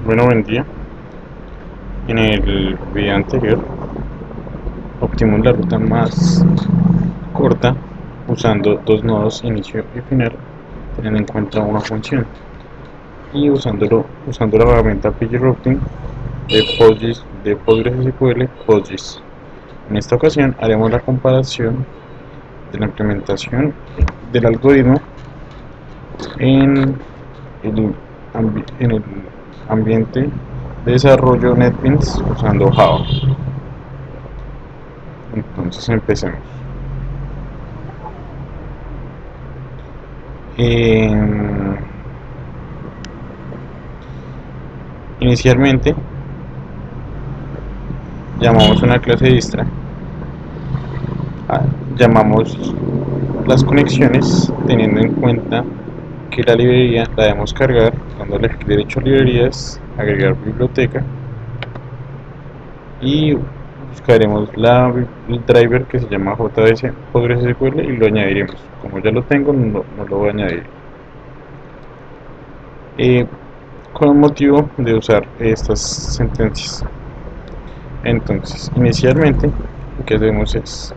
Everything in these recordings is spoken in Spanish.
Bueno, buen día. En el video anterior obtuvimos la ruta más corta usando dos nodos inicio y final, teniendo en cuenta una función y usando la herramienta pgrouting de PostgreSQL PostGIS. En esta ocasión haremos la comparación de la implementación del algoritmo en el, en el ambiente de desarrollo NetBeans usando Java. Entonces empecemos. Inicialmente llamamos una clase distra, llamamos las conexiones teniendo en cuenta que la librería la debemos cargar, dándole clic derecho a librerías, agregar biblioteca y buscaremos el driver que se llama JS PostgreSQL y lo añadiremos. Como ya lo tengo, no lo voy a añadir. Con el motivo de usar estas sentencias. Entonces, inicialmente lo que hacemos es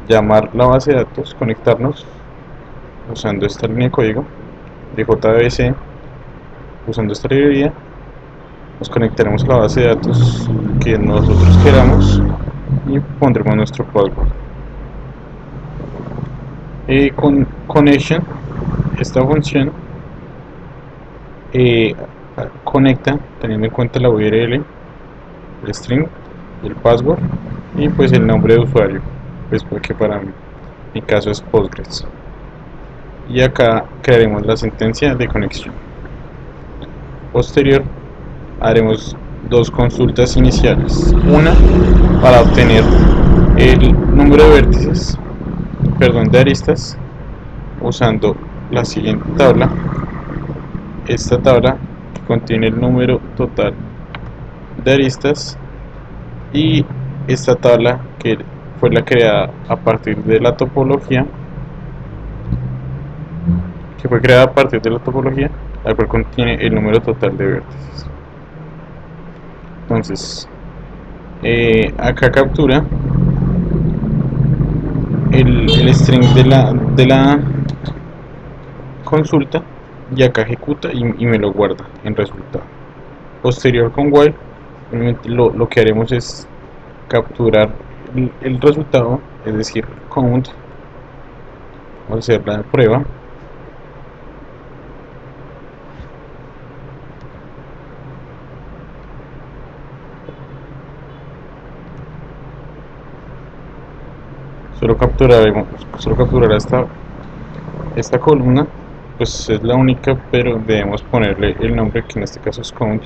llamar la base de datos, conectarnos usando esta línea de código de JBC, usando esta librería, nos conectaremos a la base de datos que nosotros queramos y pondremos nuestro password. Con connection, esta función conecta teniendo en cuenta la URL, el string, el password y pues el nombre de usuario, pues porque para mi caso es Postgres. Y acá crearemos la sentencia de conexión. Posterior haremos dos consultas iniciales, una para obtener el número de vértices, de aristas, usando la siguiente tabla. Esta tabla contiene el número total de aristas y esta tabla que fue la creada a partir de la topología, la cual contiene el número total de vértices. Entonces, acá captura el string de la consulta y acá ejecuta y me lo guarda en resultado. Posterior con while, lo que haremos es capturar el resultado, es decir, count. Vamos a hacer la prueba. Solo capturar esta columna, pues es la única, pero debemos ponerle el nombre que en este caso es count.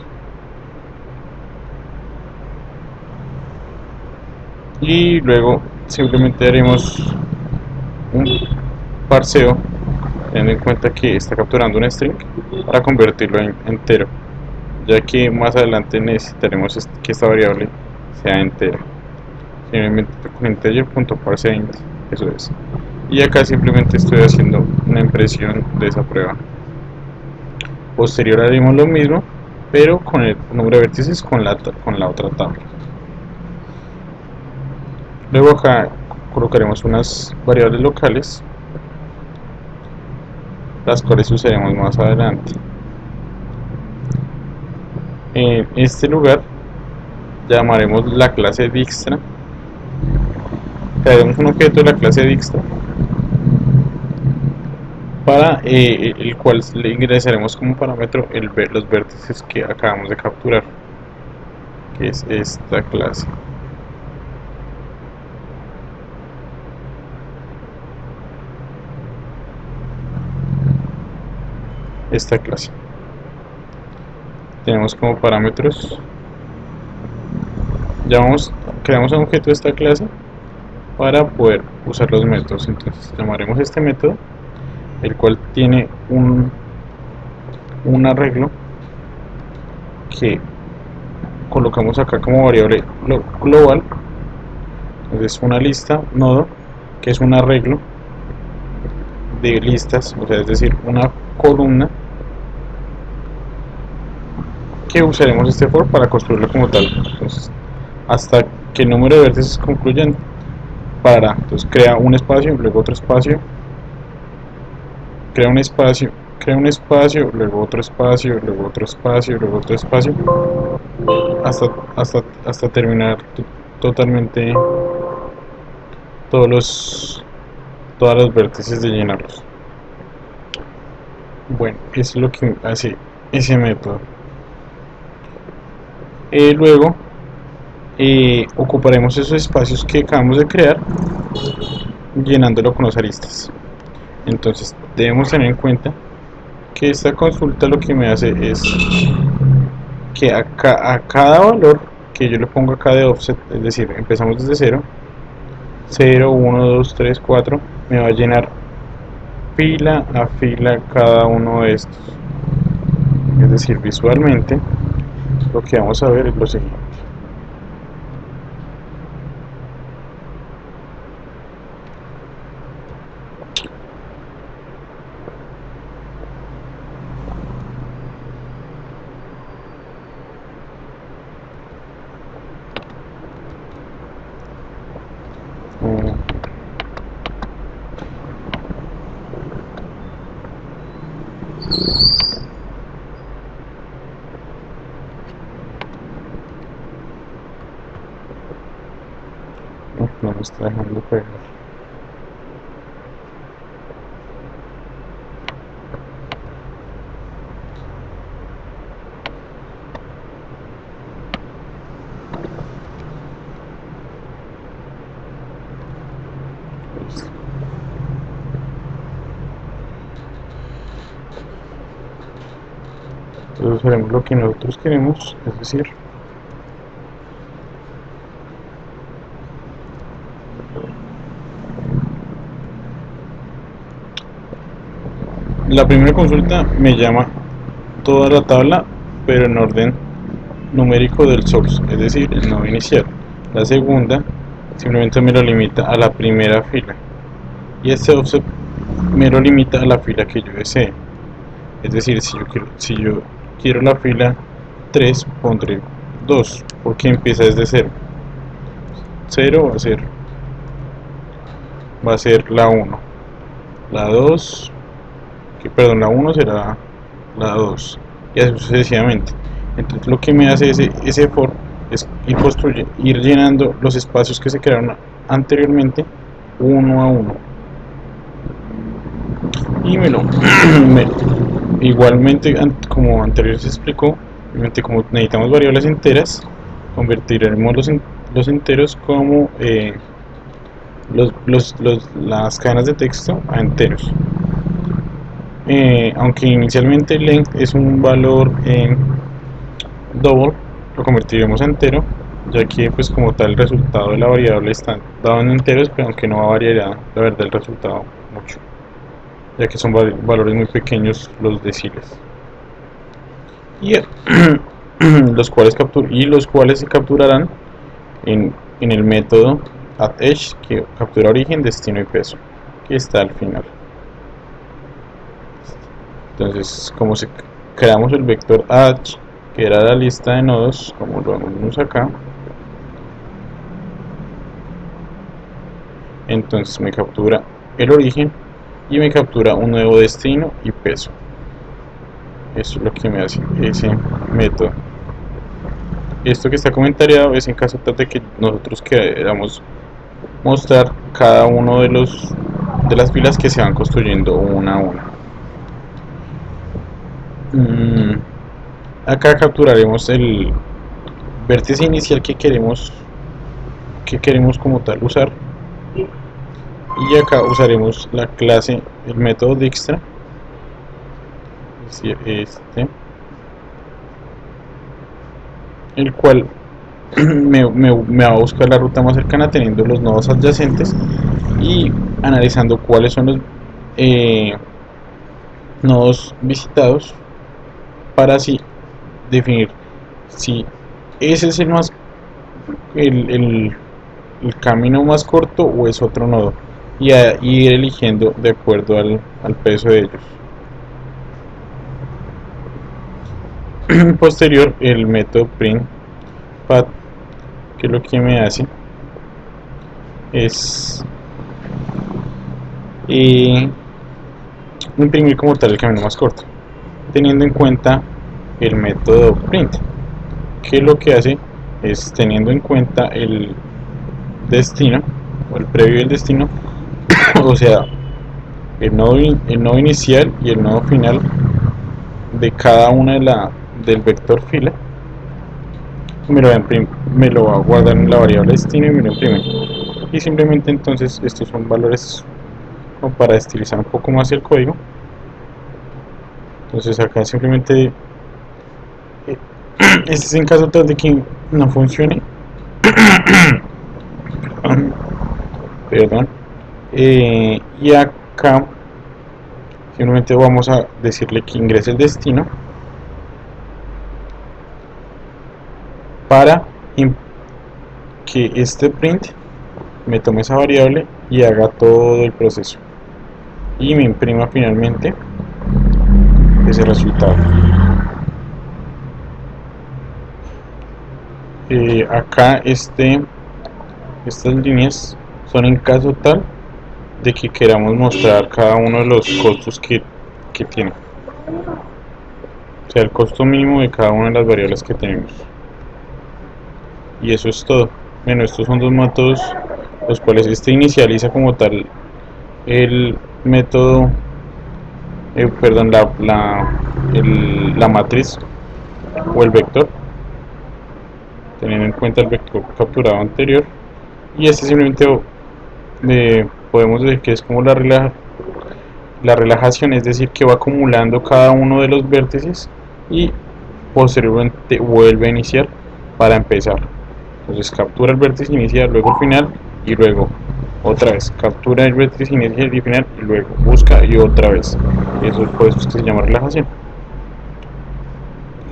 Y luego simplemente haremos un parseo teniendo en cuenta que está capturando un string para convertirlo en entero, ya que más adelante necesitaremos que esta variable sea entera. Simplemente con integer.parseInt, eso es. Y acá simplemente estoy haciendo una impresión de esa prueba. Posterior haremos lo mismo, pero con el número de vértices con la otra tabla. Luego acá colocaremos unas variables locales, las cuales usaremos más adelante. En este lugar llamaremos la clase Dijkstra. Crearemos un objeto de la clase Dijkstra para el cual le ingresaremos como parámetro los vértices que acabamos de capturar, que es esta clase. Esta clase tenemos como parámetros, creamos un objeto de esta clase para poder usar los métodos. Entonces llamaremos este método, el cual tiene un arreglo que colocamos acá como variable global. Entonces una lista nodo, que es un arreglo de listas, o sea, es decir, una columna que usaremos este for para construirlo como tal. Entonces, hasta que el número de vértices concluyan, entonces crea un espacio, luego otro espacio, crea un espacio, luego otro espacio, luego otro espacio, luego otro espacio, hasta terminar totalmente todos los vértices de llenarlos. Bueno, eso es lo que hace ese método. Luego ocuparemos esos espacios que acabamos de crear llenándolo con las aristas. Entonces debemos tener en cuenta que esta consulta lo que me hace es que a cada valor que yo le pongo acá de offset, es decir, empezamos desde 0, 0, 1, 2, 3, 4, me va a llenar fila a fila cada uno de estos. Es decir, visualmente lo que vamos a ver es lo siguiente. No me está dejando pegar. Entonces haremos lo que nosotros queremos, es decir, la primera consulta me llama toda la tabla, pero en orden numérico del source, es decir, el nodo inicial. La segunda simplemente me lo limita a la primera fila, y este offset me lo limita a la fila que yo desee. Es decir, si yo quiero la fila 3, pondré 2, porque empieza desde 0. 0 va a ser la 1, la 2, perdón, la 1 será la 2, y así sucesivamente. Entonces lo que me hace ese for es ir llenando los espacios que se crearon anteriormente uno a uno, y igualmente, como anteriormente se explicó, como necesitamos variables enteras, convertiremos los enteros como las cadenas de texto a enteros. Aunque inicialmente length es un valor double, lo convertiremos a entero, ya que pues como tal el resultado de la variable está dado en enteros, pero aunque no va a variar la verdad el resultado mucho, ya que son valores muy pequeños los deciles, y los cuales se capturarán en el método addEdge, que captura origen, destino y peso, que está al final. Entonces, como creamos el vector addEdge, que era la lista de nodos, como lo vemos acá, entonces me captura el origen y me captura un nuevo destino y peso. Eso es lo que me hace ese método. Esto que está comentariado es en caso de que nosotros queramos mostrar cada uno de las filas que se van construyendo una a una. Acá capturaremos el vértice inicial que queremos como tal usar, y acá usaremos la clase, el método Dijkstra, es decir, el cual me va a buscar la ruta más cercana teniendo los nodos adyacentes y analizando cuáles son los nodos visitados, para así definir si ese es el camino más corto o es otro nodo, y ir eligiendo de acuerdo al peso de ellos. posterior el método print path, que lo que me hace es imprimir como tal el camino más corto, teniendo en cuenta el método print, que lo que hace es, teniendo en cuenta el destino o el previo del destino, o sea, el nodo inicial y el nodo final de cada una del vector fila, me lo va a guardar en la variable destino y me lo imprime. Y simplemente entonces estos son valores como para estilizar un poco más el código. Entonces acá simplemente este es en caso tal de que no funcione. Perdón. Y acá simplemente vamos a decirle que ingrese el destino para que este print me tome esa variable y haga todo el proceso y me imprima finalmente ese resultado. Acá estas líneas son en caso tal de que queramos mostrar cada uno de los costos que tiene, o sea, el costo mínimo de cada una de las variables que tenemos. Y eso es todo. Bueno, estos son dos métodos los cuales este inicializa como tal el método, perdón, la matriz o el vector, teniendo en cuenta el vector capturado anterior, y este simplemente podemos decir que es como la relajación, es decir, que va acumulando cada uno de los vértices y posteriormente vuelve a iniciar para empezar. Entonces captura el vértice inicial, luego el final y luego otra vez captura el vértice inicial y final y luego busca y otra vez. Eso es por eso que se llama relajación.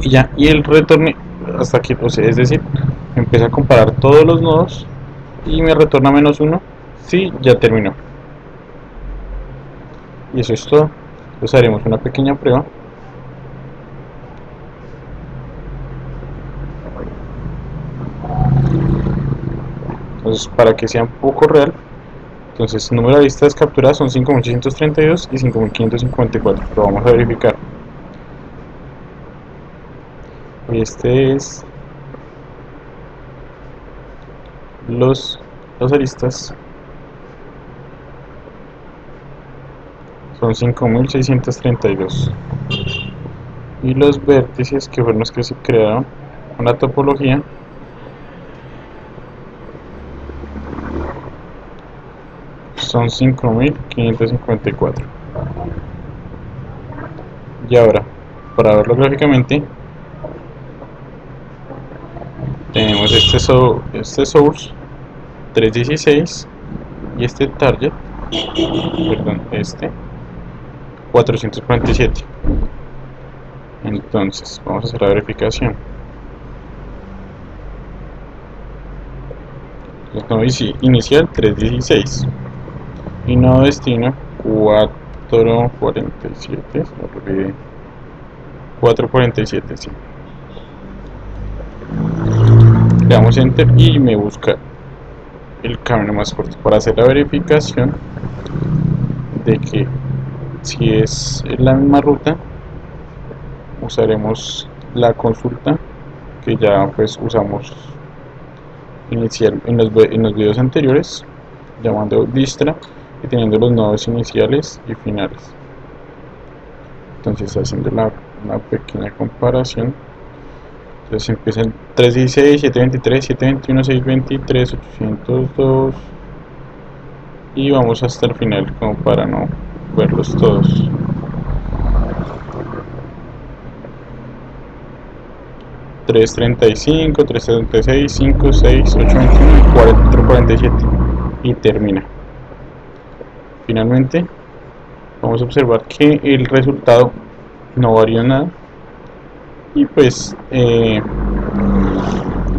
Y ya, y el retorne hasta que, o sea, es decir, empieza a comparar todos los nodos y me retorna -1 si ya terminó. Y eso es todo. Entonces haremos una pequeña prueba. Entonces, para que sea un poco real, entonces el número de vistas capturadas son 5.832 y 5.554. Lo vamos a verificar. Este es las aristas son 5.632 y los vértices, que fueron los que se crearon con la topología, son 5.554. Y ahora, para verlo gráficamente, tenemos este source 316 y este target, perdón, este 447. Entonces vamos a hacer la verificación. El nodo inicial 316 y nodo destino 447, 447, sí. Le damos enter y me busca el camino más corto. Para hacer la verificación de que si es la misma ruta, usaremos la consulta que ya pues usamos inicial en los videos anteriores, llamando distra y teniendo los nodos iniciales y finales. Entonces, haciendo una pequeña comparación, entonces empieza el 316, 723, 721, 623, 802 y vamos hasta el final como para no verlos todos. Tres 35, 376, 5, 6, 8, 21 y 447 y termina. Finalmente vamos a observar que el resultado no varió nada y pues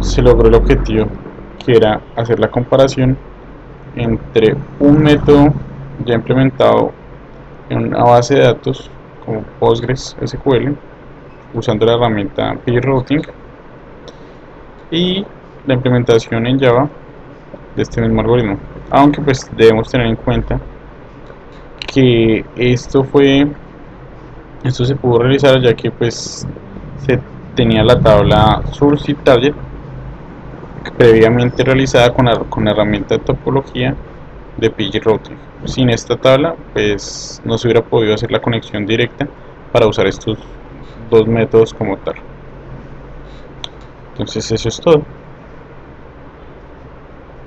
se logró el objetivo, que era hacer la comparación entre un método ya implementado en una base de datos como PostgreSQL usando la herramienta prouting y la implementación en Java de este mismo algoritmo, aunque pues debemos tener en cuenta que esto se pudo realizar ya que pues se tenía la tabla source y target previamente realizada con la herramienta de topología de pgrouting. Sin esta tabla pues no se hubiera podido hacer la conexión directa para usar estos dos métodos como tal. Entonces eso es todo.